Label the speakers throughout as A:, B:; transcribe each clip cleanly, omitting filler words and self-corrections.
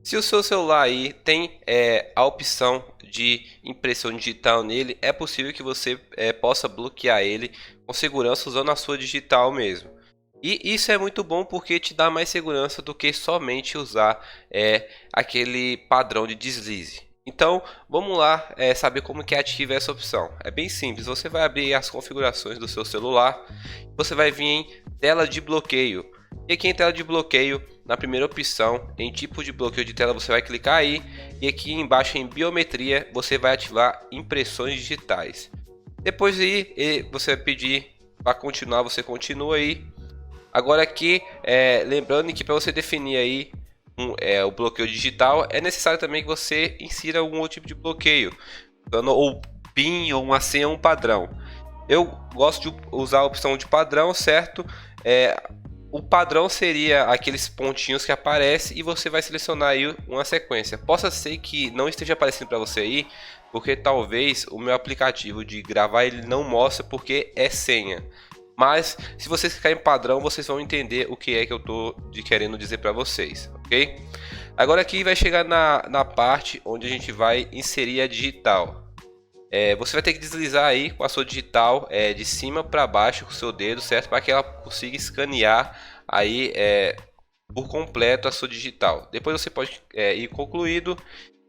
A: Se o seu celular aí tem a opção de impressão digital nele, é possível que você possa bloquear ele com segurança usando a sua digital mesmo. E isso é muito bom porque te dá mais segurança do que somente usar aquele padrão de deslize. Então vamos lá saber como que ativa essa opção. É bem simples, você vai abrir as configurações do seu celular, você vai vir em tela de bloqueio. E aqui em tela de bloqueio, na primeira opção, em tipo de bloqueio de tela, você vai clicar aí. E aqui embaixo em biometria, você vai ativar impressões digitais. Depois aí, você vai pedir para continuar, você continua aí. Agora aqui, lembrando que para você definir aí o bloqueio digital, é necessário também que você insira algum outro tipo de bloqueio, dando ou PIN ou uma senha, um padrão. Eu gosto de usar a opção de padrão, certo? O padrão seria aqueles pontinhos que aparecem e você vai selecionar aí uma sequência. Possa ser que não esteja aparecendo para você aí, porque talvez o meu aplicativo de gravar ele não mostra porque é senha. Mas se vocês clicarem em padrão, vocês vão entender o que é que eu estou querendo dizer para vocês, ok? Agora aqui vai chegar na parte onde a gente vai inserir a digital. Você vai ter que deslizar aí com a sua digital de cima para baixo com o seu dedo, certo? Para que ela consiga escanear aí por completo a sua digital. Depois você pode ir concluído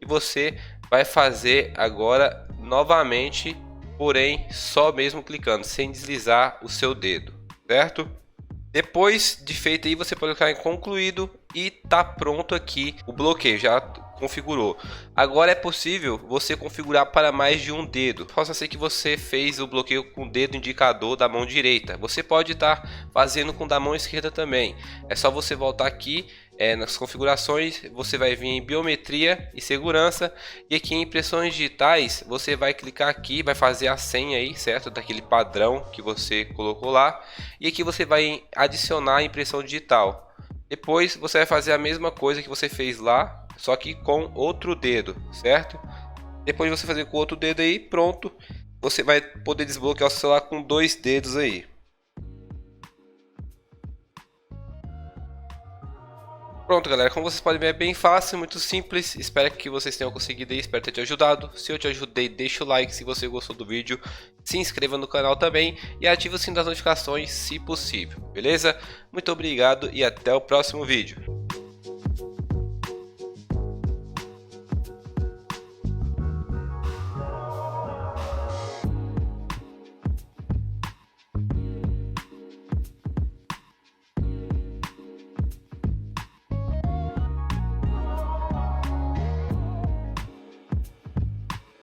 A: e você vai fazer agora novamente, porém só mesmo clicando, sem deslizar o seu dedo, certo? Depois de feito aí, você pode clicar em concluído e tá pronto aqui o bloqueio, já configurou. Agora é possível você configurar para mais de um dedo. Possa ser que você fez o bloqueio com o dedo indicador da mão direita. Você pode estar fazendo com da mão esquerda também. É só você voltar aqui nas configurações, você vai vir em biometria e segurança e aqui em impressões digitais você vai clicar aqui, vai fazer a senha aí, certo, daquele padrão que você colocou lá, e aqui você vai adicionar a impressão digital. Depois você vai fazer a mesma coisa que você fez lá, só que com outro dedo, certo? Depois de você fazer com outro dedo aí, pronto, você vai poder desbloquear o celular com dois dedos aí. Pronto, galera, como vocês podem ver, é bem fácil, muito simples. Espero que vocês tenham conseguido aí, espero ter te ajudado. Se eu te ajudei, deixa o like se você gostou do vídeo, se inscreva no canal também e ative o sininho das notificações se possível, beleza? Muito obrigado e até o próximo vídeo.